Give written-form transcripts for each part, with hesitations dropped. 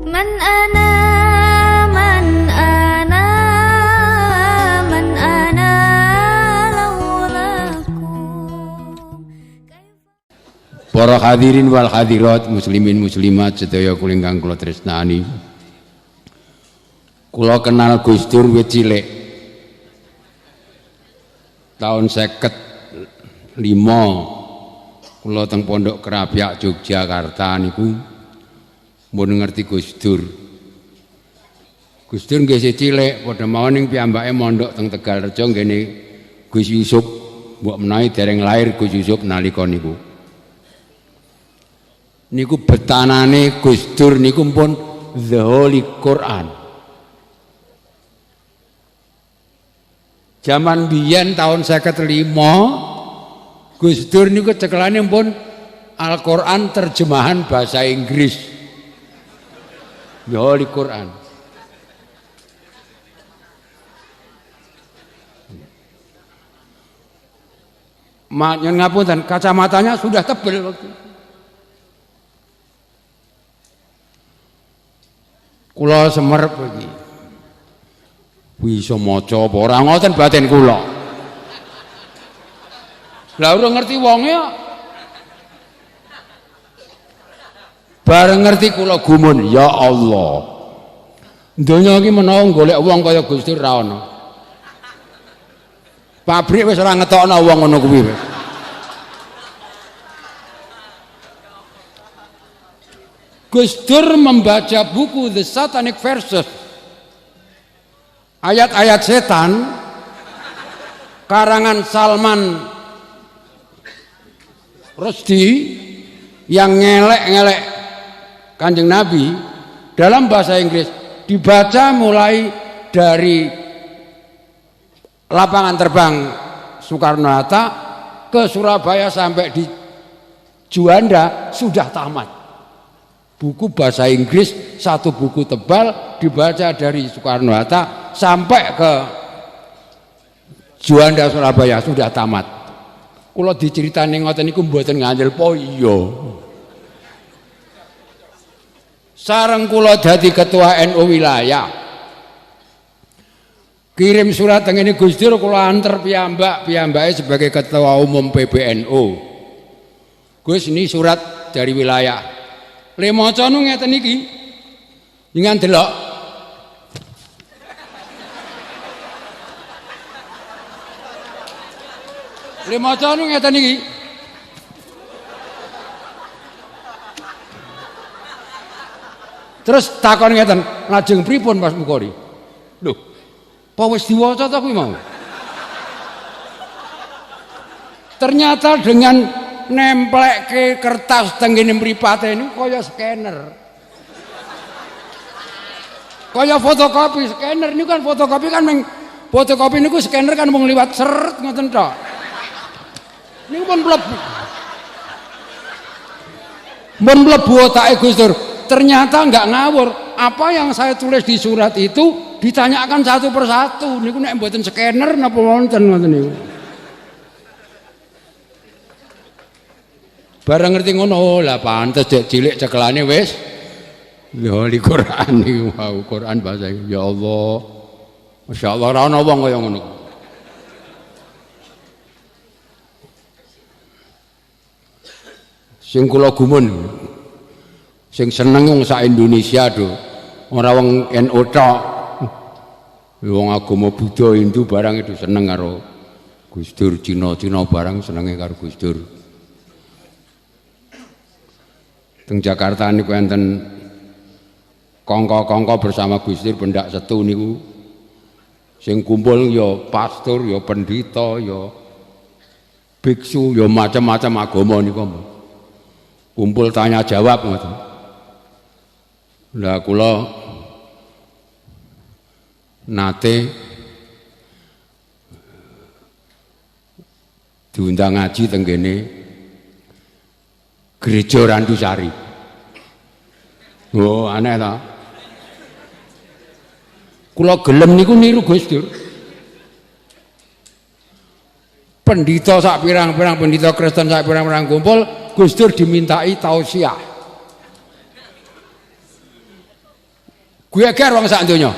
Man ana man ana man ana laulakum. Para hadirin wal hadirat, muslimin muslimat sedaya kula ingkang kula tresnani. Kula kenal Gus Dur wit cilik. Tahun 55 kula teng Pondok Krapyak Yogyakarta niku mun ngerti Gus Dur. Gus Dur nggih isih cilik, padha mawon ning piyambake mondok teng Tegalrejo nggene Gus Yusuf, mbok menawi dereng lahir Gus Yusuf nalika niku. Niku betanane Gus Dur niku pun The Holy Quran. Zaman biyen tahun 55 Gus Dur niku cekelane pun Al-Qur'an terjemahan bahasa Inggris. The Holy Quran. Nyon ngapunten, kacamatanya sudah tebel waktu. Kula semerep iki. Bisa maca apa ora ngoten batin kula. Lah ora ngerti wonge kok. Bareng ngerti kula gumun, ya Allah. Donya iki menawa golek wong kaya Gus Dur ra ono. Pabrik wis ora ngetokno wong ngono kuwi wis. Gus Dur membaca buku The Satanic Verses, ayat-ayat setan karangan Salman Rushdie yang ngelek-ngelek Kanjeng Nabi dalam bahasa Inggris, dibaca mulai dari lapangan terbang Soekarno-Hatta ke Surabaya sampai di Juanda sudah tamat. Buku bahasa Inggris, satu buku tebal dibaca dari Soekarno-Hatta sampai ke Juanda Surabaya sudah tamat. Kula diceritani ngoten niku mboten ngandel po iya. Sareng kula dadi ketua NU wilayah. Kirim surat tengene Gus Dur kula anter piyambake sebagai ketua umum PBNU. Gus, ini surat dari wilayah. Le maca nu ngeten iki. Ingan delok. Le maca nu ngeten iki. Terus takon ngeten, lajeng pripun Mas Mukori? Lho, apa wis diwaca ta kuwi mau? Ternyata dengan nemplek ke kertas tenggene mripate niku kaya scanner. Kaya fotokopi, scanner niku kan fotokopi kan meng fotokopi niku scanner kan mung liwat seret ngoten tok. Niku pun mlebu. Mun mlebu otake Gus Dur, ternyata enggak ngawur. Apa yang saya tulis di surat itu ditanyakan satu persatu. Niku nek mboten scanner napa wonten ngoten niku. Barang ngerti ngono, lah pantes dek cilik cekelane wis ya di Quran iki wow, Quran bahasa ya Allah. Masyaallah ora ana wong kaya ngono. Sing kula gumun sing seneng wong sak Indonesia do, ora wong NU tok. Wong agama Buddha, Hindu barang itu seneng karo Gus Dur, Cina barang senenge karo Gus Dur. Teng Jakarta niku enten kongko-kongko bersama Gus Dur pendak setu niku. Sing kumpul ya pastor, ya pendeta, ya biksu, ya macam-macam agama niku. Kumpul tanya jawab ngoten. Lah kula nate diundang ngaji teng kene Gereja Randusari. Oh, aneh ta? Kula gelem niku niru Gus Dur. Pendhita sak pirang-pirang pendhita Kristen sak pirang-pirang kumpul, Gus Dur dimintai tausiah. Geger wong sak donya.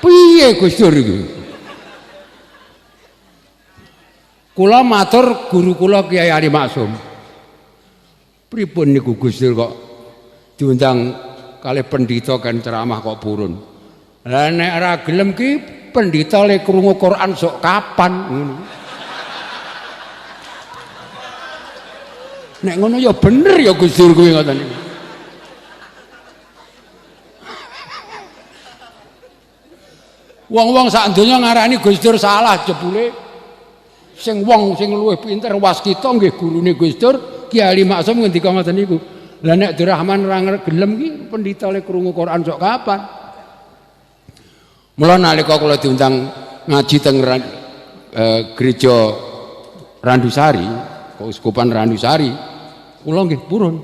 Piye Gus Dur iku? Kula matur guru kula Kiai Ali Maksum. Pripun niku Gus Dur kok diundang kalih pendhita kan ceramah kok purun. Lah nek ora gelem ki pendhita le krungu Quran sok kapan ngono. Nek ngono ya bener ya Gus Dur kuwi ngoten niku. Wong-wong sak donya ngarani Gus Dur salah jebule sing wong sing luwih pinter waskita nggih gurune Gus Dur Ki Ali Maksum ngendika ngoten niku. Lah nek Abdurrahman ora gelem ki pendhita le krungu Quran sok kapan? Mula nalika kula diundang ngaji teng gereja Randusari, Keuskupan Randusari, kula nggih purun.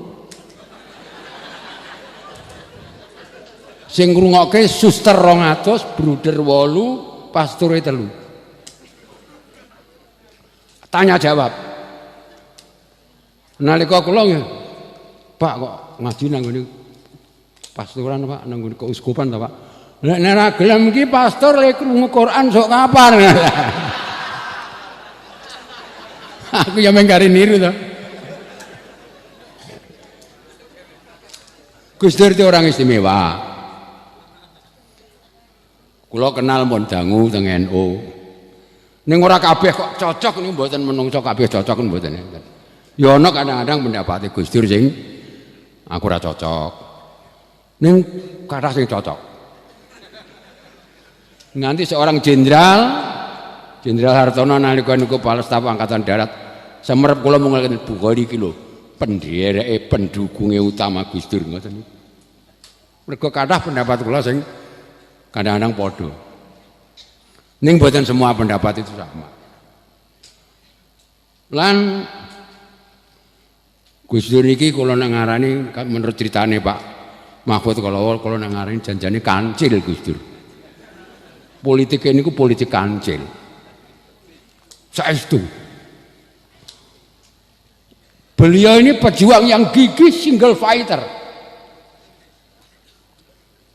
Sing ngrungokke suster 200, bruder 8, pastore 3. Tanya jawab. Nalika kula nggih, Pak kok ngaji nang ngene pastoran Pak, nang ngene keuskupan ta Pak. Nek ora gelem iki pastor le krungu Quran sok kapan. Aku ya mengkari niru to. Gus Dur itu orang istimewa. Kula kenal mon dangu teng NU. Ning ora kabeh kok cocok niku mboten menungso kabeh cocok mboten. Ya ana kadang-kadang pendapate Gus Dur sing aku ora cocok. Ning kathah sing cocok. Nanti seorang jenderal Hartono nalika niku Kepala Staf Angkatan Darat semerep kula mungel Bukhari iki lho pendereke pendukunge utama Gus Dur ngoten niku. Mergo kathah pendapat kula sing kadang-kadang padha. Ning mboten semua pendapat itu sama. Lan Gus Dur iki kula nang ngarani menurut ceritane Pak Mahfud kula nang ngarani janjane kancil Gus Dur. Politik ini ku politik kancil. Saestu. Beliau ini pejuang yang gigih, single fighter.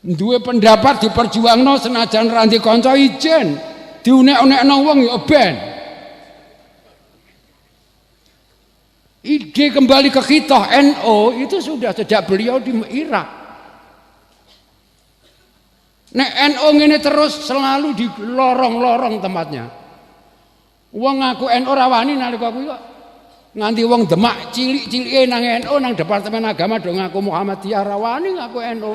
Duwe pendapat diperjuangno senajan ranti kanca ijen, diunek-unekno wong ya ben. Ide kembali ke kita NU itu sudah sejak beliau di Irak. Nek NU ngene terus selalu di lorong-lorong tempatnya. Wong ngaku NU ora wani nalika kuwi kok nganti wong Demak cilik-cilike nang NU nang Departemen Agama do ngaku Muhammadiyah ora wani ngaku NU.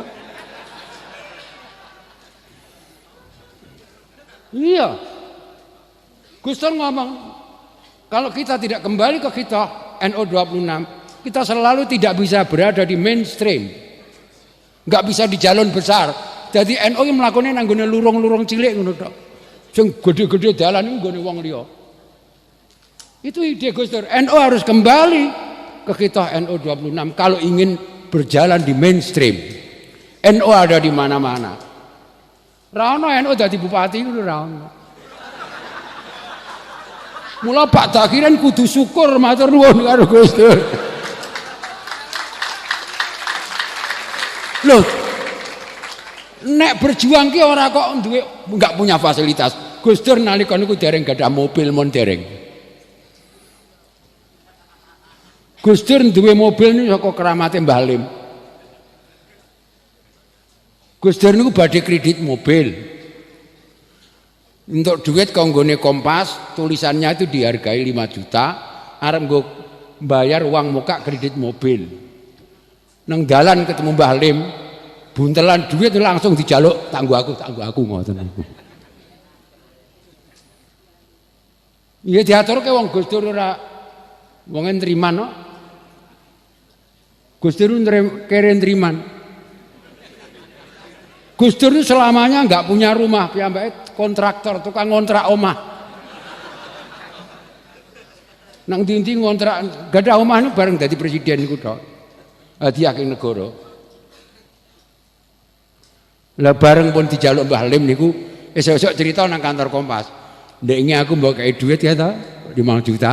Iya. Gus Dur ngomong kalau kita tidak kembali ke kita NU 26, kita selalu tidak bisa berada di mainstream. Enggak bisa di jalur besar. Jadi NU yang melakukannya nanggone lurung-lurung cilik ngono tok. Sing gede-gede dalan iku nggone wong liya. Itu ide Gus Dur. NU harus kembali ke kita NU 26 kalau ingin berjalan di mainstream. NU ada di mana-mana. Ra ono NU dadi bupati ngono ra ono. Mula Pak Dakiran kudu syukur matur nuwun karo Gus Dur. Loh, nek berjuang ki ora kok duwe enggak punya fasilitas. Gus Dur nalika niku dereng gadah mobil mon dereng. Gus Dur duwe mobil niku saka keramate Mbah Lim. Gus Dur niku badhe kredit mobil. Untuk duit kanggone Kompas, tulisannya itu dihargai 5 juta, arep nggo bayar uang muka kredit mobil. Nang dalan ketemu Mbah Lim, buntelan duit langsung dijaluk tangguh aku ngoten niku. Iya diaturke wong Gus Dur ora wong nriman kok. Gus Dur kere nriman. Gus Dur itu selamanya enggak punya rumah, piyambake kontraktor, tukang ngontrak omah. Nang ndi-ndi ngontrak, gadah omah niku bareng dadi presiden niku tok. Hadiah ke negara. Lah bareng pun dijaluk Mbah Lim niku esuk-esuk cerita nang kantor Kompas. Ndek iki aku mbok kei duit ya ta, 5 juta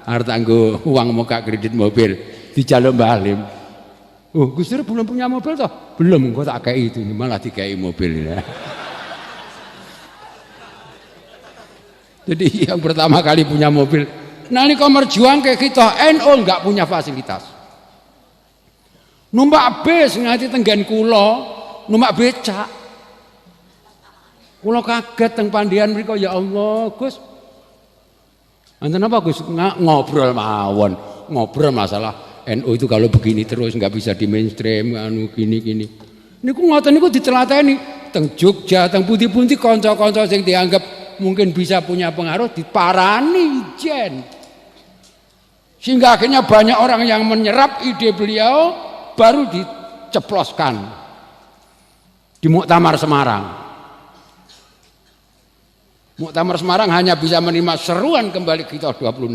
arep nggo uang muka kredit mobil, dijaluk Mbah Lim. Oh, Gus Dur belum punya mobil toh? Belum, kok tak kei itu, malah dikei mobil. Ya. Jadi yang pertama kali punya mobil. Nah ini kalau merjuang kayak kita, NU nggak punya fasilitas. Numpak bis nganti tenggen kulo, numpak becak. Kulo kaget teng pandian mriko, ya Allah, Gus. Anten apa Gus? Ngobrol mawon, ngobrol masalah NU itu kalau begini terus nggak bisa di mainstream, anu gini. Niku ngoten niku ditelateni teng Jogja, teng pundi-pundi kanca-kanca sing dianggap mungkin bisa punya pengaruh diparani jen. Sehingga akhirnya banyak orang yang menyerap ide beliau baru diceploskan di Muktamar Semarang. Muktamar Semarang hanya bisa menerima seruan kembali kita 26.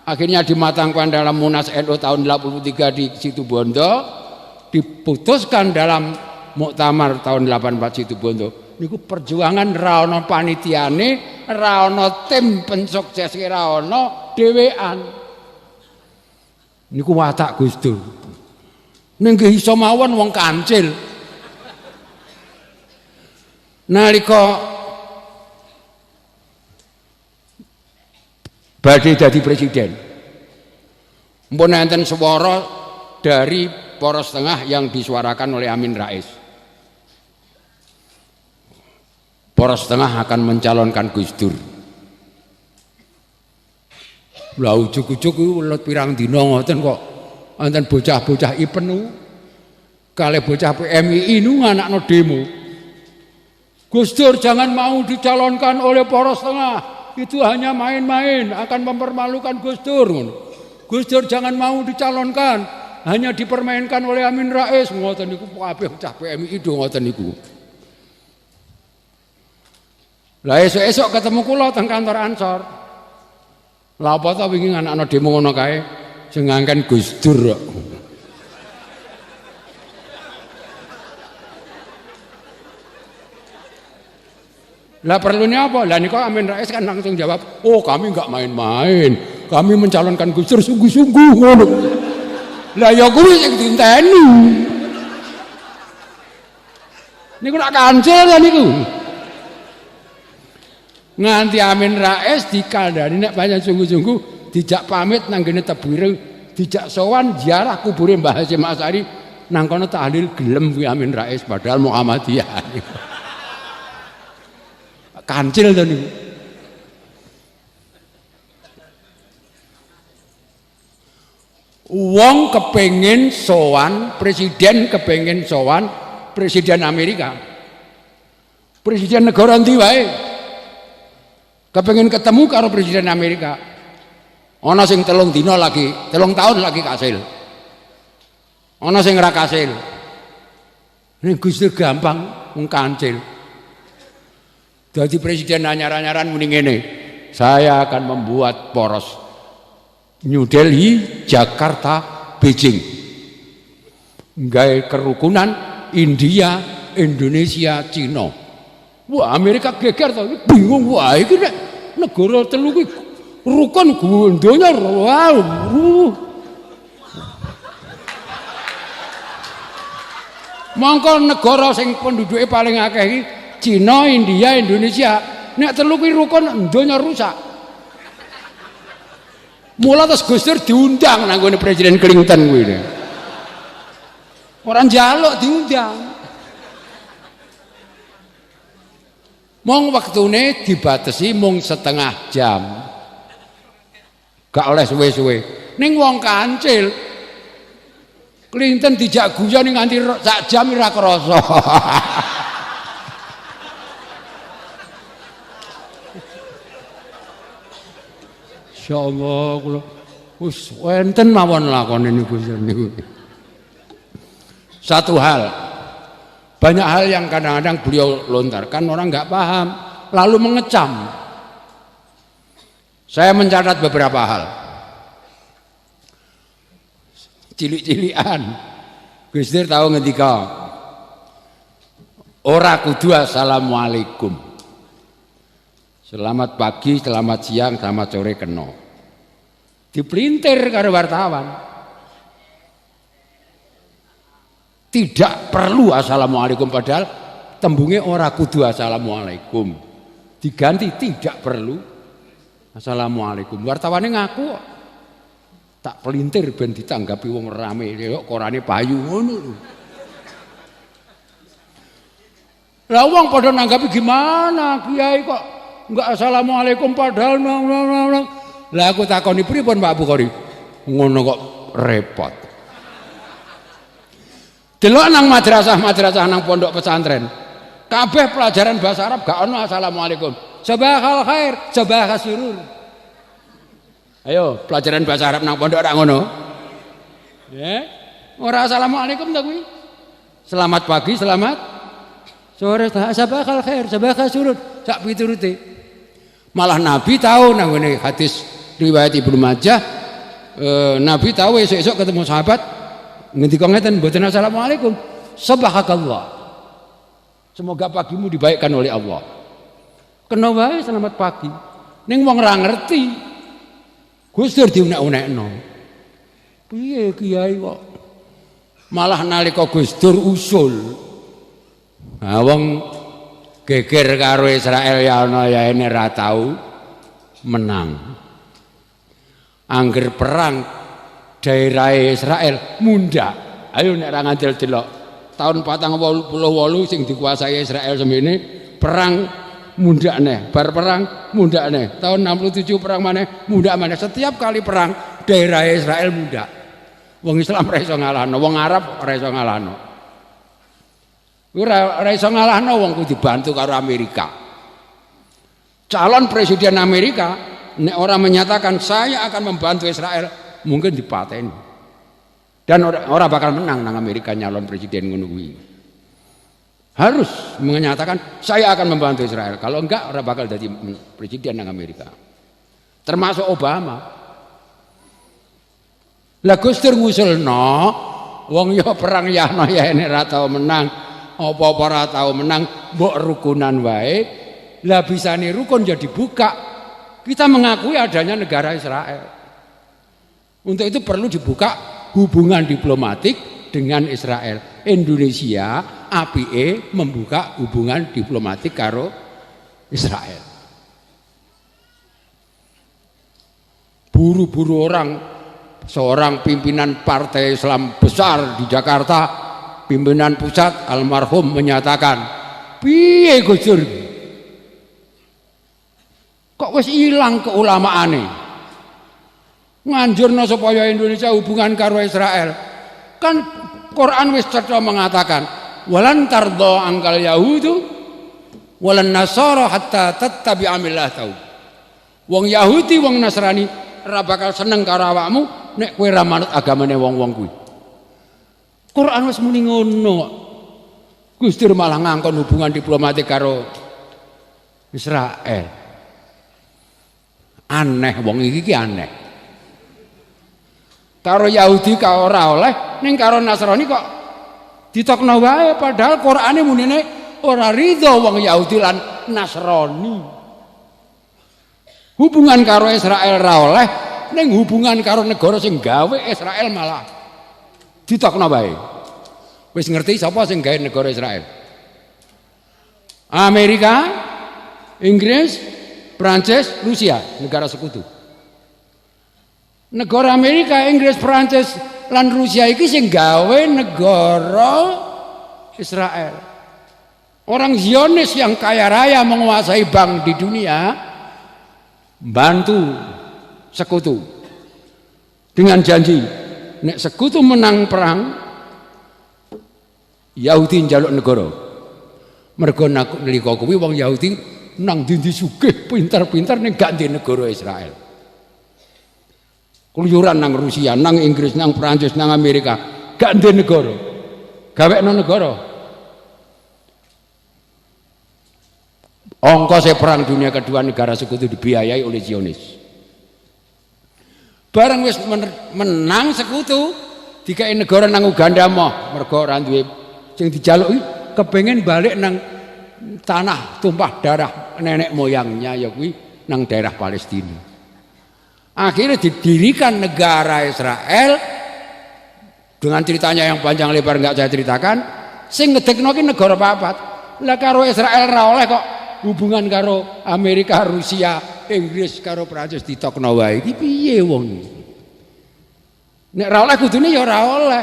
Akhirnya dimatangkan dalam Munas NU tahun 83 di Situbondo, diputuskan dalam Muktamar tahun 84 Situbondo. Niku perjuangan ra ono panitiane, ra ono tim pensukses, ra ono dhewean. Niku watak Gus Dur. Ning nggih iso mawon wong kancil. Nalika badhe dadi presiden. Mpun enten swara dari Poros Tengah yang disuarakan oleh Amin Rais. Poros Tengah akan mencalonkan Gus Dur. Lah ujug-ujug welut pirang dina ngoten kok enten bocah-bocah IPENU kalih bocah PMI nu nganakno demo. Gus Dur jangan mau dicalonkan oleh Poros Tengah. Itu hanya main-main, akan mempermalukan Gus Dur. Gus Dur jangan mau dicalonkan, hanya dipermainkan oleh Amin Rais. Ngoten niku kabeh bocah PMI do ngoten niku. Lah esuk-esuk ketemu kula teng kantor Ansor. Lah apa ta wingi anakno demo ngono kae sing ngangken Gus Dur kok. Lah perlunya apa? Lah niku Amin Rais kan langsung jawab, "Oh, kami enggak main-main. Kami mencalonkan Gus Dur sungguh-sungguh ngono." Lah ya kuwi sing dinteni. Niku nak kancil ta niku. Nganti Amin Rais dikandani nek pancen sungguh-sungguh dijak pamit nang kene Tebireng, dijak sowan ziarah kubure Mbah Hasyim Asy'ari nang kono tahlil gelem kuwi Amin Rais padahal Muhammadiyah. Kancil to niku. Wong kepengin sowan, presiden kepengin sowan presiden Amerika. Presiden negara endi wae kepengin ketemu karo presiden Amerika. Ana sing 3 dina lagi, 3 tahun lagi kasil. Ana sing ora kasil. Ning Gus Dur gampang wong kancil. Jadi presiden anyar-anyaran muni ngene, saya akan membuat poros New Delhi, Jakarta, Beijing. Gawe kerukunan India, Indonesia, Cina. Wah, Amerika geger to, bingung wah iki nek negara telu iki rukun donya wow. Mongko negara sing penduduke paling akeh iki Cina, India, Indonesia. Nek telu kuwi rukun donya rusak. Mula terus Gus Dur diundang nang gone Presiden Clinton kuwi. Ora njaluk diundang. Mong waktune dibatasi mung setengah jam. Gak oleh suwe-suwe. Ning wong kancil Clinton dijak guyon nganti sak jam ora krasa. Insyaallah kula wis wonten mawon lakone niku. Satu hal, banyak hal yang kadang-kadang beliau lontarkan orang nggak paham, lalu mengecam. Saya mencatat beberapa hal. Cilik-cilikan, Gus Dur tahu ngendika, ora kudu assalamualaikum. Selamat pagi, selamat siang, selamat sore kena. Dipelintir karo wartawan. Tidak perlu assalamualaikum, padahal tembungnya ora kudu assalamualaikum. Diganti tidak perlu assalamualaikum. Wartawane ngaku kok. Tak pelintir ben ditanggapi wong rame, kok korane payu ngono lho. Lah wong padha nanggapi gimana? Kiai kok enggak assalamualaikum padahal lah aku takoni pripun Pak Bukhari? Ngono kok repot. Delok nang madrasah nang pondok pesantren. Kabeh pelajaran bahasa Arab gak ono assalamualaikum. Sabahal khair, sabahal surur. Ayo, pelajaran bahasa Arab nang pondok ora ngono. Ya. Ora assalamualaikum ta kuwi. Selamat pagi, selamat sore, sabahal khair, sabahal surur. Sak piturute. Malah Nabi tahu nang ngene hadis riwayat Ibnu Majah, Nabi tahu esuk-esuk ketemu sahabat ngendika ngeten mboten assalamualaikum. Subhanakallah. Semoga pagimu dibaikkan oleh Allah. Kena wae selamat pagi. Ning wong ora ngerti. Gus Dur diunek-unekno. Piye kiai kok malah nalika Gus Dur usul. Nah wong geger karo Israel ya ana ya ene ra tau menang. Angger perang daerah Israel munda. Ayo nek ra ngandel delok. Tahun 488 sing dikuasai Israel semene perang munda neh, bar perang munda neh. Tahun 67 perang maneh munda maneh. Setiap kali perang daerah Israel munda. Wong Islam ora iso ngalahno, wong Arab ora iso ngalahno. Ora iso ngalahno wong kudu dibantu karo Amerika. Calon presiden Amerika nek ora menyatakan saya akan membantu Israel, mungkin dipateni. Dan orang bakal menang nang Amerika nyalon presiden ngono kuwi. Harus menyatakan saya akan membantu Israel. Kalau enggak orang bakal jadi presiden nang Amerika. Termasuk Obama. Lah Gus Dur ngusulno wong ya perang ya ana ya nek ora tau menang, apa-apa ora tau menang, mbok rukunan wae. Lah bisane rukun jadi buka. Kita mengakui adanya negara Israel. Untuk itu perlu dibuka hubungan diplomatik dengan Israel. Indonesia APE membuka hubungan diplomatik karo Israel. Buru-buru orang, seorang pimpinan partai Islam besar di Jakarta, pimpinan pusat almarhum menyatakan, piye Gus Dur? Kok wis ilang keulamaane? Nganjurna supaya Indonesia hubungan karo Israel. Kan Quran wis cetha mengatakan, "Walan tardha angkal yahudu walan nasara hatta tattabi'a millatahu." Wong Yahudi, wong Nasrani ora bakal seneng karo awakmu nek kowe ra manut agamane wong-wong kuwi. Quran wis muni ngono. Gus Dur malah ngangkon hubungan diplomatik karo Israel. Aneh wong iki aneh. Karo Yahudi karo ora oleh, ning karo Nasrani kok ditokno wae padahal Qur'ane munine ora ridho wong Yahudi lan Nasrani. Hubungan karo Israel ora oleh, ning hubungan karo negara sing gawe Israel malah ditokno wae. Wis ngerti sapa sing gawe negara Israel? Amerika, Inggris, Prancis, Rusia, negara sekutu. Negara Amerika, Inggris, Prancis lan Rusia iki sing gawe negara Israel. Orang Zionis yang kaya raya menguasai bank di dunia bantu sekutu dengan janji nek sekutu menang perang Yahudi njaluk negara. Mergo nalika kuwi wong Yahudi nang ndi sugih pinter-pinter ning gak ndek negara Israel. Keluyuran nang Rusia, nang Inggris, nang Prancis, nang Amerika, gak ndek negara. Gawekno negara. Ongkos perang dunia kedua negara sekutu dibiayai oleh Zionis. Bareng wis menang sekutu, dikai negara nang Uganda moh, mergo ora duwe sing dijaluki kepengin balik nang tanah tumpah darah nenek moyangnya ya kuwi nang daerah Palestina. Akhirnya didirikan negara Israel Dengan ceritanya yang panjang lebar enggak saya ceritakan, sing ngedekno ki negara papat. Lah karo Israel ra oleh kok hubungan karo Amerika, Rusia, Inggris karo Prancis ditokno wae. Iki piye wong iki? Nek ra oleh kudune ya ora oleh.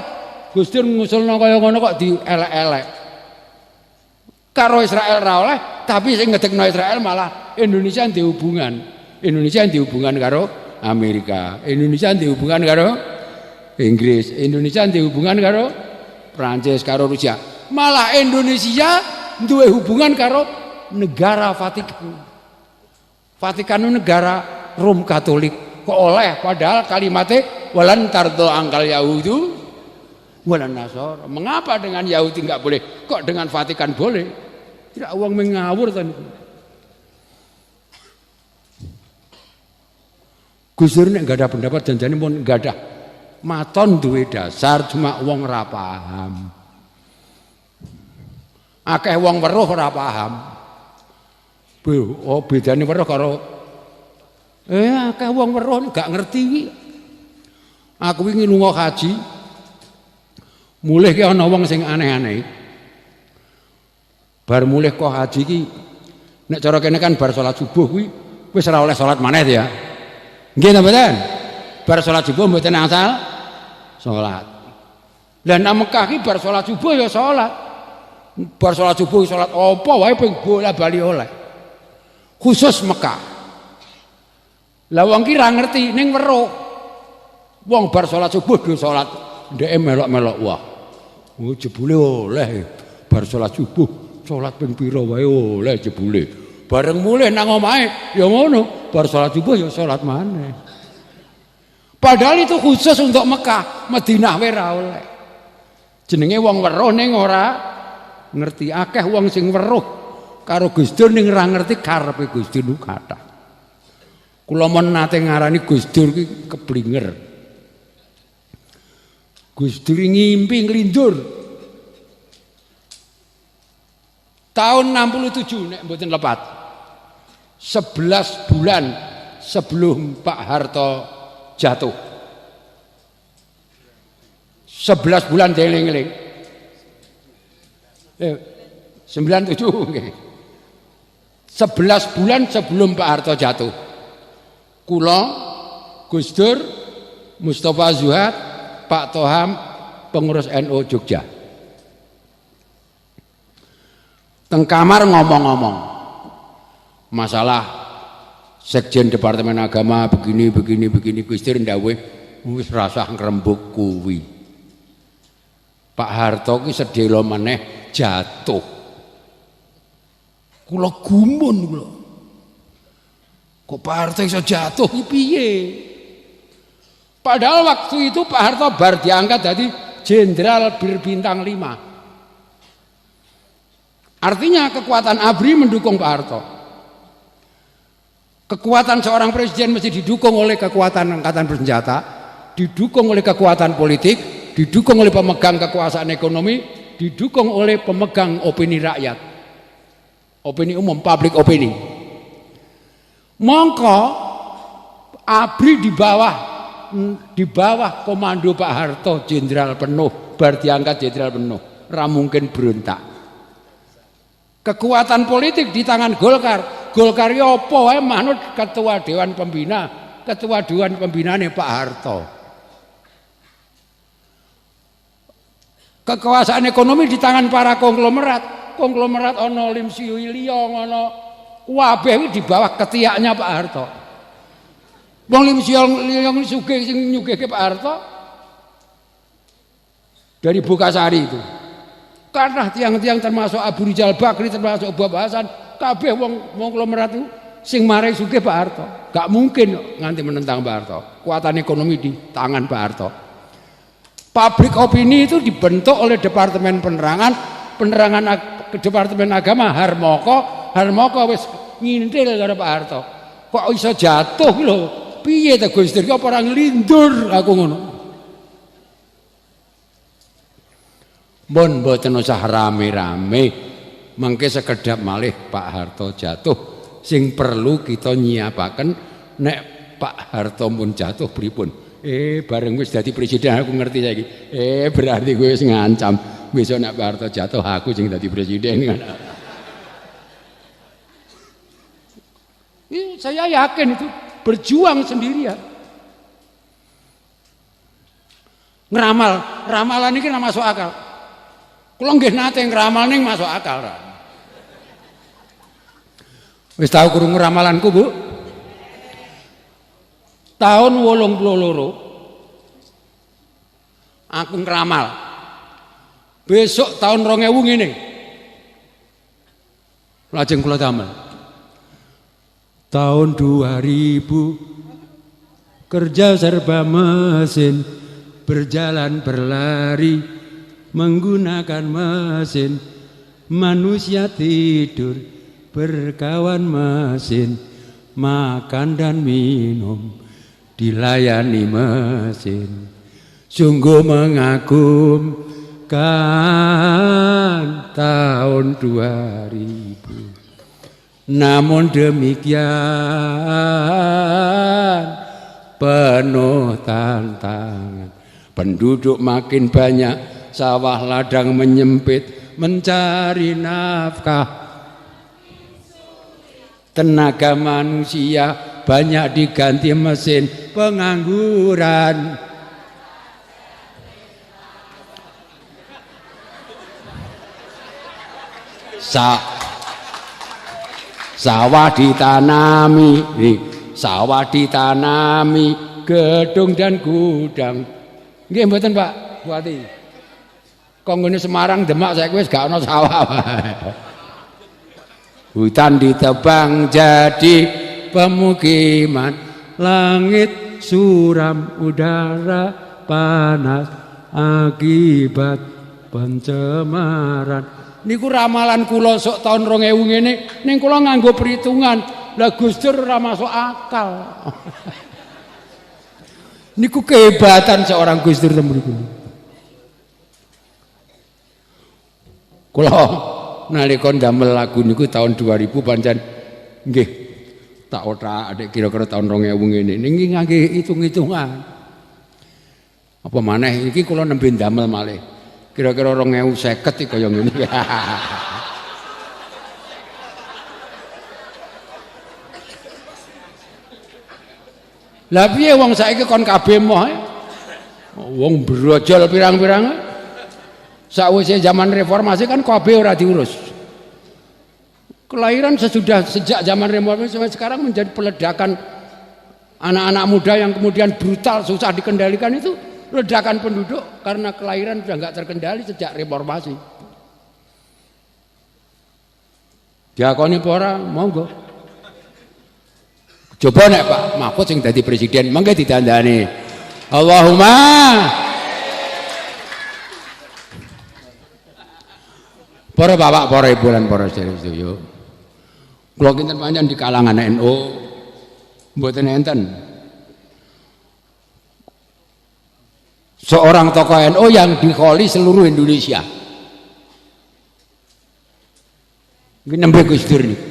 Gus Dur ngusulno kaya ngono kok dielek-elek. Karo Israel ra oleh, tapi sing ngedekno Israel malah Indonesia dihubungan. Indonesia dihubungan karo Amerika. Indonesia dihubungan karo Inggris. Indonesia dihubungan karo Prancis, karo Rusia. Malah Indonesia duwe hubungan karo negara Vatikan. Vatikan itu negara Rom Katolik. Kok oleh padahal kalimatnya walan tardo angkal Yahudu walan Nasor. Mengapa dengan Yahudi enggak boleh? Kok dengan Vatikan boleh? Tidak, uang mengawur tadi. Gus Dur nek enggak ada pendapat janjane pun enggak ada. Maton duwe dasar cuma wong ora paham. Akeh wong weruh ora paham. Oh bedane weruh karo akeh wong weruh gak ngerti iki. Aku wingi lunga haji. Mulih ki ana wong sing aneh-aneh. Bar mulih kok haji ki nek cara kene kan bar salat subuh kuwi wis ora oleh salat maneh ya. Nggih ta mboten? Bar salat subuh mboten asal salat. Lah nang Mekah ki bar salat subuh ya salat. Bar salat subuh salat apa wae ping bola-bali oleh. Khusus Mekah. Lah wong ki ra ngerti ning weruh. Wong bar salat subuh do salat ndeke melok-melok wah. Oh jebule oleh bar salat subuh salat ping pira wae oleh jebule. Bareng mulih nang omahe ya ngono, bar salat subuh ya salat maneh. Padahal itu khusus untuk Mekah, Madinah wae ra oleh. Jenenge wong weruh ning ora ngerti. Akeh wong sing weruh karo Gus Dur ning ra ngerti karepe Gus Dur niku kathah. Kula mon nate ngarani Gus Dur ki keblinger. Gus Dur ngimpi nglindur. Tahun 67 nek mboten lepat. 11 bulan sebelum Pak Harto jatuh. 11 bulan dieling-eling. 97 nggih. 11 bulan sebelum Pak Harto jatuh. Kula, Gus Dur, Mustafa Zuhad, Pak Toham, pengurus NU Jogja. Teng kamar ngomong-ngomong masalah Sekjen Departemen Agama begini Gus Dur ndawuh wis rasah ngrembug kuwi. Pak Harto ki sedhela meneh jatuh. Kula gumun kula. Kok Pak Harto iso jatuh iki piye? Padahal waktu itu Pak Harto bar diangkat jadi jenderal berbintang 5. Artinya kekuatan ABRI mendukung Pak Harto. Kekuatan seorang presiden mesti didukung oleh kekuatan angkatan bersenjata, didukung oleh kekuatan politik, didukung oleh pemegang kekuasaan ekonomi, didukung oleh pemegang opini rakyat. Opini umum, public opini. Mongko ABRI di bawah komando Pak Harto jenderal penuh, bar diangkat jenderal penuh, ra mungkin berontak. Kekuatan politik di tangan Golkar. Golkar ya apa wae manut ketua dewan pembinane Pak Harto. Kekuasaan ekonomi di tangan para konglomerat. Konglomerat ono Lim Siwi Liong, ono kabeh di bawah ketiaknya Pak Harto. Wong Lim Siwi Liong sugih sing nyugihke Pak Harto dari Bukasari itu. Karena tiang-tiang termasuk Abu Rizal Bakri, termasuk Bob Hasan, kabeh wong konglomerat itu sing marai sugih Pak Harto. Gak mungkin nganti menentang Pak Harto. Kekuatan ekonomi di tangan Pak Harto. Public opini itu dibentuk oleh Departemen Penerangan Departemen Agama Harmoko wis ngintil karo Pak Harto. Kok iso jatuh lho? Piye ta Gus Dur apa ora nglindur aku ngono. Mun mboten usah rame-rame, mengke sekedap malih Pak Harto jatuh. Sing perlu kita nyiapaken nek Pak Harto pun jatuh pripun? Bareng wis dadi presiden aku ngerti saiki. Berarti kowe wis ngancam besok nek Pak Harto jatuh aku sing dadi presiden kan. Saya yakin itu berjuang sendirian. Ramalan ini kan masuk akal. Kalau nggih nate ngeramal ning masuk akal. Wis tahu krungu ramalanku, Bu? Tahun 82 aku ngeramal. Besok tahun 2000 ngene. Lajeng kula damel. Tahun 2000 kerja serba mesin, berjalan berlari menggunakan mesin, manusia tidur berkawan mesin, makan dan minum dilayani mesin. Sungguh mengagumkan tahun 2000. Namun demikian penuh tantangan. Penduduk makin banyak, sawah ladang menyempit, mencari nafkah. Tenaga manusia banyak diganti mesin, pengangguran. Sawah ditanami, gedung dan gudang. Nggih mboten Pak Bupati. Konggone Semarang Demak saiki wis gak ana sawah. Hutan ditebang jadi pemukiman, langit suram, udara panas akibat pencemaran. Niku ramalan kula sok tahun 2000 ngene, ning kula nganggo perhitungan. Lah Gus Dur ora masuk akal. Niku kehebatan seorang Gus Dur mriku. Kula nalika ndamel lagu niku tahun 2000 pancen nggih tak otak adik kira-kira tahun 2000 ngene. Niki ngangge hitung-hitungan. Apa maneh iki kula nembe ndamel malih. Kira-kira 2050 iki kaya ngene. Lah piye wong saiki kon kabeh moh. Wong brojol pirang-pirang. Sakwise zaman reformasi kan kabeh ora diurus. Kelahiran sejak zaman reformasi sampai sekarang menjadi peledakan anak-anak muda yang kemudian brutal, susah dikendalikan itu. Ledakan penduduk karena kelahiran sudah nggak terkendali sejak reformasi. Diakoni para monggo. Coba nek Pak Mahfud sing dadi presiden mangke ditandani. Allahumma. Para bapak, para ibu lan para sedherek. Kula kinten pancen di kalangan NU mboten enten. Seorang tokoh NU yang dikholi seluruh Indonesia. Nggih nembe Gus Dur niku.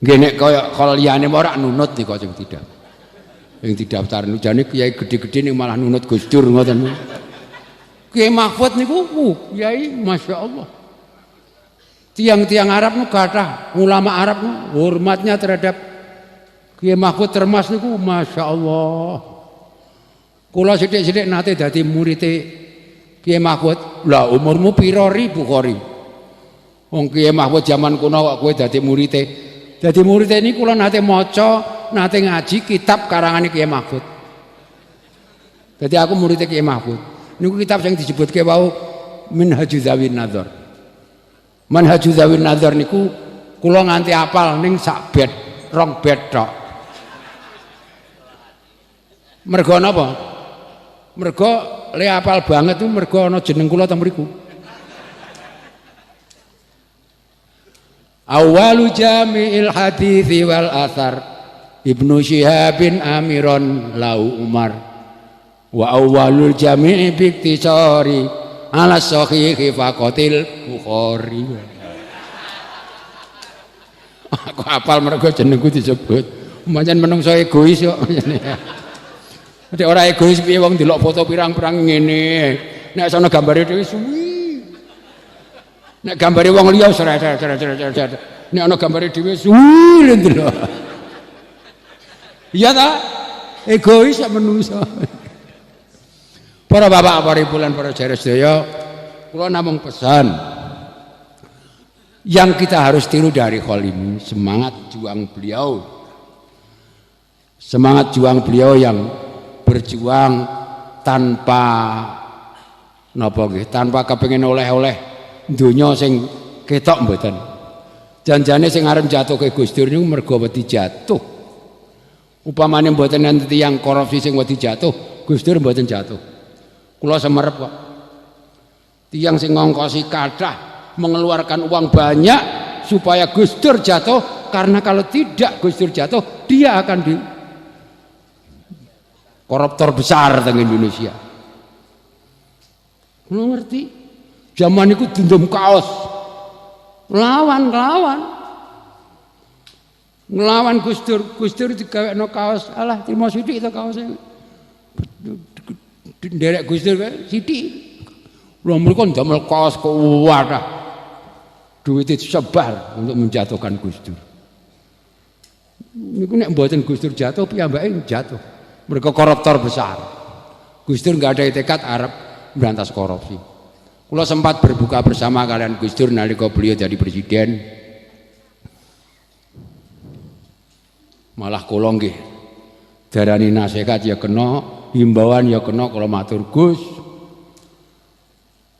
Nggih nek kaya kala liyane ora nunut niku sing tidak. Sing didaftar niku jane kiai gede-gede ning malah nunut Gus Dur ngoten. Kiai Mahfud niku kiai masyaallah. Tiang-tiang Arab niku kathah, ulama Arab niku hormatnya terhadap Kiai Mahfud Termas niku masyaallah. Kula sithik-sithik nate dadi murite Kiai Mahfud. Lah umurmu pira ribu kori? Wong Kiai Mahfud zaman kuno kok kowe dadi murite. Dadi murite niku kula nate maca, nate ngaji kitab karangane Kiai Mahfud. Dadi aku murite Kiai Mahfud. Niku kitab sing disebutke wau Minhajuz Zawin Nadhar. Minhajuz Zawin Nadhar niku kula nganti apal ning sak bed, rong bed tok. Mergo napa? Mergo le apal banget itu mergo ana jeneng kula teng mriku. Awalu jami'il hadithi wal athar Ibnu Syihabin Amiron Lau Umar. Wa awalul jami'i biktisari ala sahihi faqatil Bukhari. Aku hafal mergo jenengku disebut. Pancen menungso egois kok. Nek ora egois piye wong delok foto pirang-pirang ngene. Nek sono gambare dhewe suwi. Nek gambare wong liya seret. Nek ana gambare dhewe suwi lho ndelok. Iya ta? Egois sak menungso. Para bapak, para ibu lan para jare sedaya, kula namung pesan yang kita harus tiru dari Kholimi, semangat juang beliau. Semangat juang beliau yang berjuang tanpa napa nggih, tanpa kepengin oleh-oleh donya sing ketok mboten. Janjane sing arep jatuhke Gus Dur niku mergo wedi jatuh. Upamane mboten enten tiyang korupsi sing wedi jatuh, Gus Dur mboten jatuh. Kula semerep kok. Tiyang sing ngongkosi kathah mengeluarkan uang banyak supaya Gus Dur jatuh, karena kalau tidak Gus Dur jatuh, dia akan di koruptor besar teng Indonesia. Kula ngerti. Zaman itu dendam kaos. Nglawan Gus Dur digawekno kaos. Alah trimo sithik to kaose. Nderek Gus Dur sithik. Lha mriku ndamel kaos kuwathah. Duit sebar untuk menjatuhkan Gus Dur. Niku nek mboten Gus Dur jatuh piyambake jatuh. Mereka koruptor besar. Gus Dur nggak ada tekad arep berantas korupsi. Kula sempat berbuka bersama kalian Gus Dur nalika beliau jadi presiden. Malah kula nggih darani nasihat ya kena, himbauan ya kena, kula matur Gus.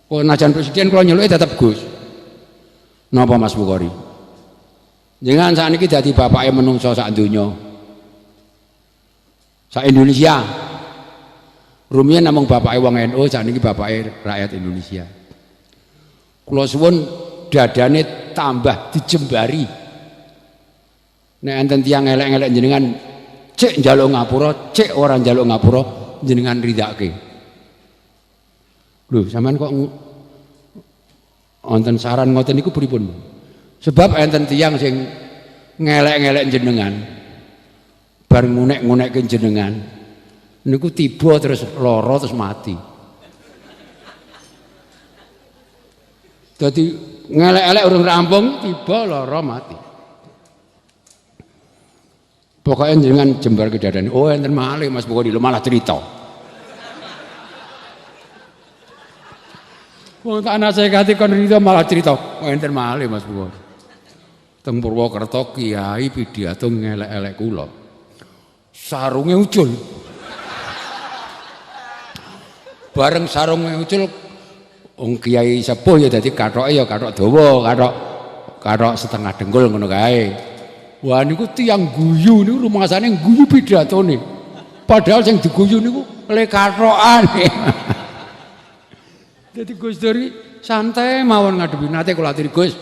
Kok najan presiden kula nyeluke tetep Gus. Napa Mas Bukhari? Jangan sakniki dadi bapake menungso sak donya. Sak Indonesia. Rumiyin namung bapake wong NU, sakniki bapake rakyat Indonesia. Kula suwun dadane tambah dijembari. Nek enten tiyang elek-elek jenengan cek njaluk ngapura, cek ora njaluk ngapura, jenengan ridake. Lho, sampean kok wonten saran ngoten niku pripun? Sebab enten tiyang sing ngelek-ngelek jenengan. Bar ngunek-ngunekke jenengan. Niku tiba terus lara terus mati. Dadi ngelek-elek urung rampung tiba lara mati. Pokoknya jenengan jembar ke dadane. Oh enten malih Mas Bukhari lho malah cerita. Wong tak nasihati kon cerita malah cerita. Oh enten malih Mas Bukhari. Teng Purwokerto kiai pidato ngelek-elek kula. Sarunge ucul. Bareng sarunge ucul wong kiai sepuh ya dadi kathoke ya kathok dawa, kathok setengah dengkul ngono kae. Wah niku tiyang guyu niku rumangsane guyu pidatone. Padahal sing diguyu niku le kathokane. Dadi Gus Dur santai mawon ngadepi nate kula aturi Gus.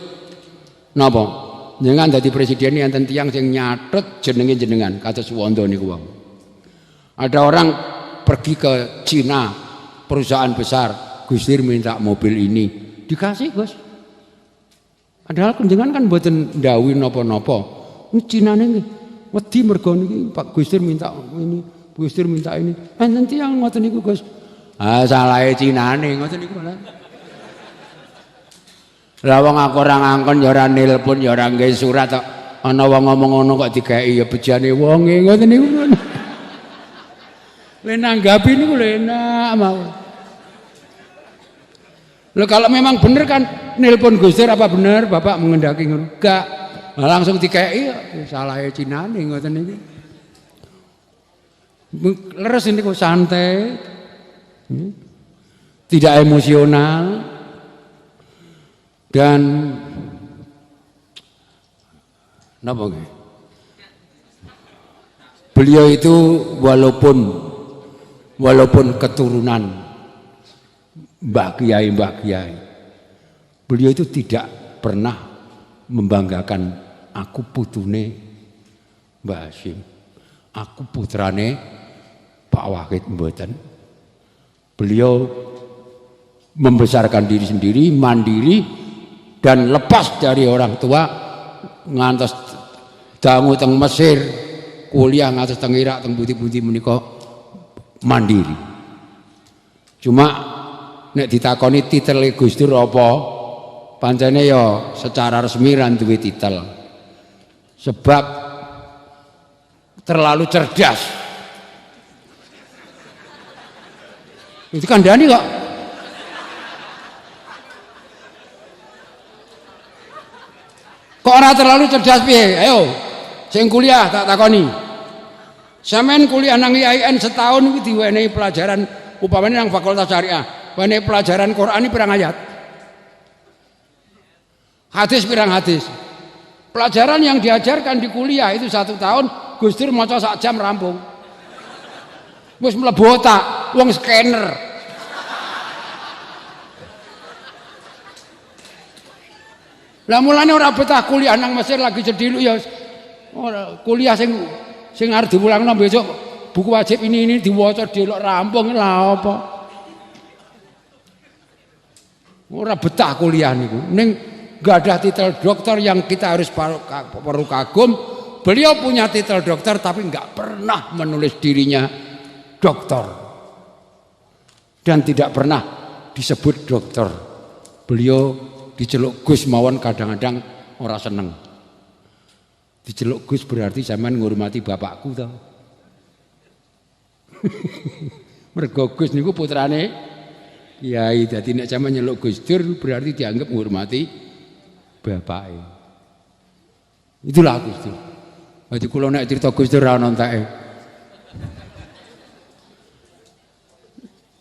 Napa? Jenengan dadi presiden enten tiyang sing nyatet jenenge jenengan kados Suwondo niku wong. Ada orang pergi ke Cina, perusahaan besar, Gus Dur minta mobil ini, dikasih Gus. Padahal jenengan kan mboten ndhawuhi napa-napa. Cinane nggih wedi mergo niki Pak Gus Dur minta ini, Gus Dur minta ini. Enten tiyang ngoten niku Gus. Ah salahe Cinane ngoten niku malah. Lah wong aku ora ngangkon ya ora nelpon ya ora nggawe surat kok ana wong ngomong ngono kok digawe ya bejane wonge ngoten niku. Le nanggapi niku lho enak mawon. Lho kalau memang bener kan nelpon Gus Dur apa bener Bapak mengendaki ngono? Enggak. Nah, langsung dikei salahe Cinane ngoten niki. Leres niku santai. Tidak emosional. Dan napa nggih? Beliau itu walaupun keturunan Mbah Kiai, beliau itu tidak pernah membanggakan aku putune Mbah Hasyim, aku putrane Pak Wahid mboten. Beliau membesarkan diri sendiri, mandiri dan lepas dari orang tua, ngantos dangu teng Mesir, kuliah ngatus teng Irak teng pundi-pundi menika mandiri. Cuma nek ditakoni titel Gus Dur apa? Pancene ya secara resmi ra duwe titel. Sebab terlalu cerdas. Itu kandhani kok. Kok ora terlalu cerdas piye? Ayo, sing kuliah tak takoni. Sampeyan kuliah nang IAIN setahun iki diwenehi pelajaran upamane nang Fakultas Syariah, wenehi pelajaran Quran pirang ayat? Hadis pirang hadis? Pelajaran yang diajarkan di kuliah itu 1 tahun, Gus Dur maca sak jam rampung. Wis mlebu otak, wong scanner. Lah mulane ora betah kuliah nang Mesir lagi cedhilu ya ora kuliah sing arep diwulangno besok buku wajib ini diwaca delok rampung lha apa. Ora betah kuliah niku. Ning gadah titel dokter yang kita harus perlu kagum. Beliau punya titel dokter tapi enggak pernah menulis dirinya dokter. Dan tidak pernah disebut dokter. Beliau diceluk Gus mawon kadang-kadang ora seneng. Diceluk Gus berarti sampean ngurmati bapakku to. Mergo Gus niku putrane kiai, dadi nek sampean nyeluk Gus Dur berarti dianggap ngurmati bapake. Itulah Gus Dur. Dadi kula nek crita Gus Dur ra ono enteke.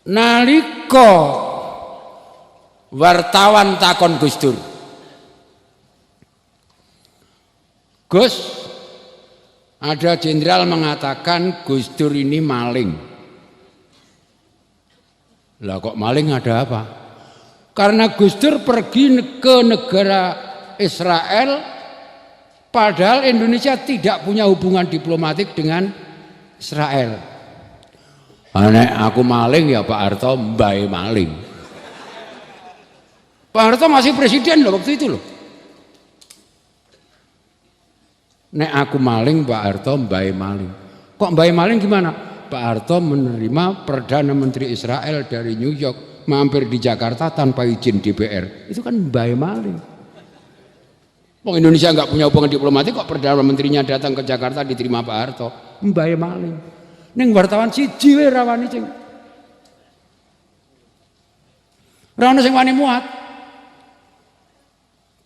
Nalika wartawan takon Gus Dur, Gus, ada jenderal mengatakan Gus Dur ini maling. Lah kok maling ada apa? Karena Gus Dur pergi ke negara Israel, padahal Indonesia tidak punya hubungan diplomatik dengan Israel. Nek aku maling ya Pak Harto mbae maling. Pak Harto masih presiden loh waktu itu loh. Nek aku maling Pak Harto mbae maling. Kok mbae maling gimana? Pak Harto menerima Perdana Menteri Israel dari New York mampir di Jakarta tanpa izin DPR. Itu kan mbae maling. Wong Indonesia nggak punya hubungan diplomatik kok Perdana Menterinya datang ke Jakarta diterima Pak Harto. Mbae maling. Ning wartawan siji wae rawani sing. Ra ono sing wani muat.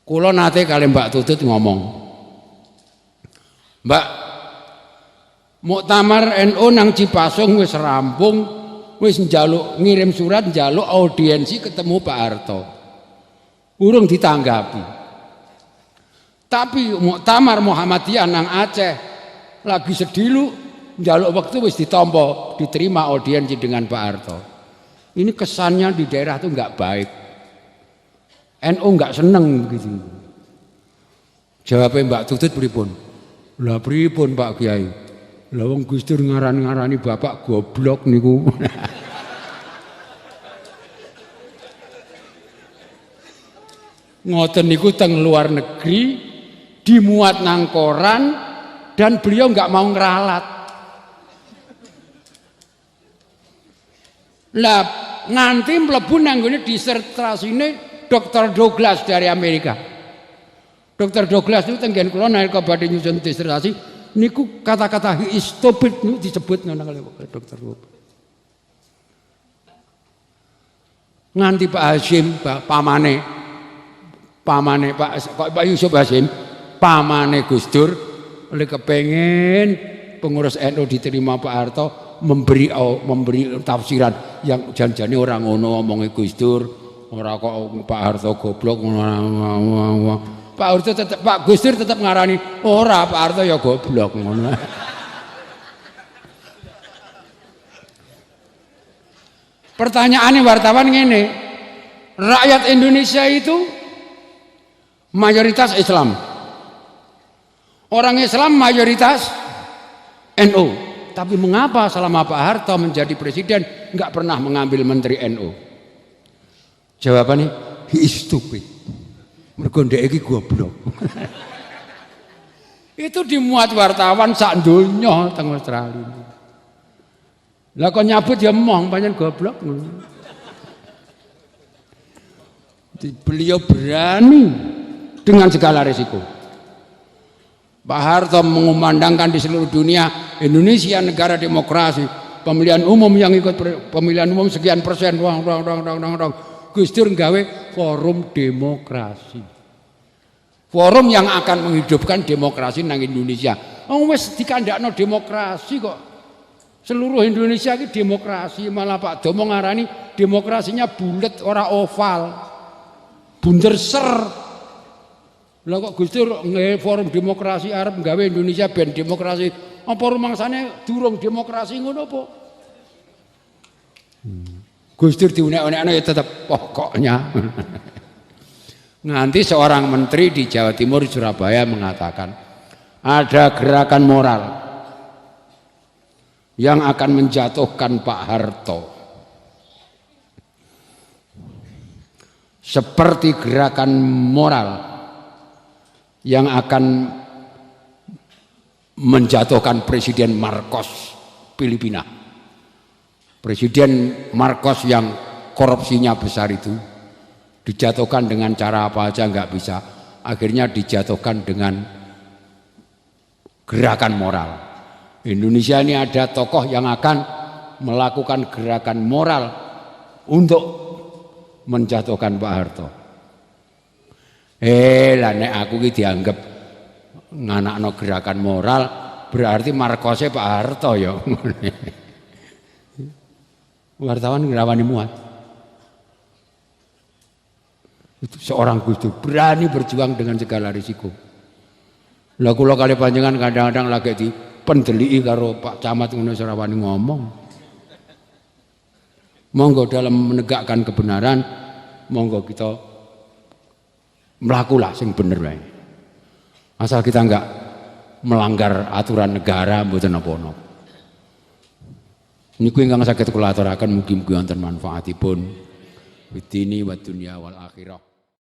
Kula nate kali Mbak Tutut ngomong. Mbak, muktamar NU nang Cipasung wis rampung, wis njaluk ngirim surat njaluk audiensi ketemu Pak Harto. Urung ditanggapi. Tapi muktamar Muhammadiyah nang Aceh lagi sedilu njaluk waktu wis ditampa, diterima audiensi dengan Pak Harto. Ini kesannya di daerah itu enggak baik. NU enggak seneng begitu. Jawabnya Mbak Tutut pripun? Lah pripun Pak Kiai? Lah wong Gus Dur ngaran-ngarani bapak goblok niku. Ngoten niku teng luar negeri dimuat nang koran dan beliau enggak mau ngeralat. Lah nganti mlebu nang ngene disertasine Dr. Douglas dari Amerika. Dr. Douglas itu tenggen kula nalika badhe nyusun disertasi niku kata-kata he is stupid niku disebut ngono kali Dr. Douglas. Nganti Pak Hasyim pamane Pak Yusuf Hasyim pamane Gus Dur oleh kepengen pengurus NU diterima Pak Harto memberi tafsiran yang janjane orang ngono omonge Gus Dur ora kok Pak Harto goblok Pak Gus Dur tetap ngarani ora Pak Harto ya goblok ngono. Pertanyaannya wartawan ngene, rakyat Indonesia itu mayoritas Islam, orang Islam mayoritas NU. Tapi mengapa selama Pak Harto menjadi presiden nggak pernah mengambil menteri NU? Jawabannya, he is stupid. Mergo ndek iki goblok. Itu dimuat wartawan sak donya teng Australia. Lah kok nyabut ya mong pancen goblok. Beliau berani dengan segala risiko. Pak Harto mengumandangkan di seluruh dunia Indonesia negara demokrasi, pemilihan umum yang ikut pemilihan umum sekian persen, Gus Dur nggawe forum demokrasi, forum yang akan menghidupkan demokrasi nang Indonesia. Wes dikandakno demokrasi kok, seluruh Indonesia ini demokrasi, malah Pak Domo ngarani demokrasinya bulat ora oval, bunder ser. Lah kok Gus Dur nge forum demokrasi arep gawe Indonesia ben demokrasi. Apa rumangsane durung demokrasi ngono apa? Gus Dur diunek-unekno ya tetep pokoknya. Nanti seorang menteri di Jawa Timur di Surabaya mengatakan ada gerakan moral yang akan menjatuhkan Pak Harto. Seperti gerakan moral yang akan menjatuhkan Presiden Marcos Filipina. Presiden Marcos yang korupsinya besar itu dijatuhkan dengan cara apa aja nggak bisa. Akhirnya dijatuhkan dengan gerakan moral. Indonesia ini ada tokoh yang akan melakukan gerakan moral untuk menjatuhkan Pak Harto. Lah nek aku ki dianggap nganakno gerakan moral berarti Marcose Pak Harto ya. Wartawan ngrawani muat. Itu seorang Gus Dur berani berjuang dengan segala risiko. Lah kula kali panjenengan kadang-kadang lagi di pendeliki karo Pak Camat ngono serawani ngomong. Monggo dalam menegakkan kebenaran, monggo kita melakulah sing bener wae. Asal kita enggak melanggar aturan negara mboten napa-napa. Niku ingkang saged kula aturaken mugi-mugi wonten manfaatipun fid dini wad dunya wal akhirah.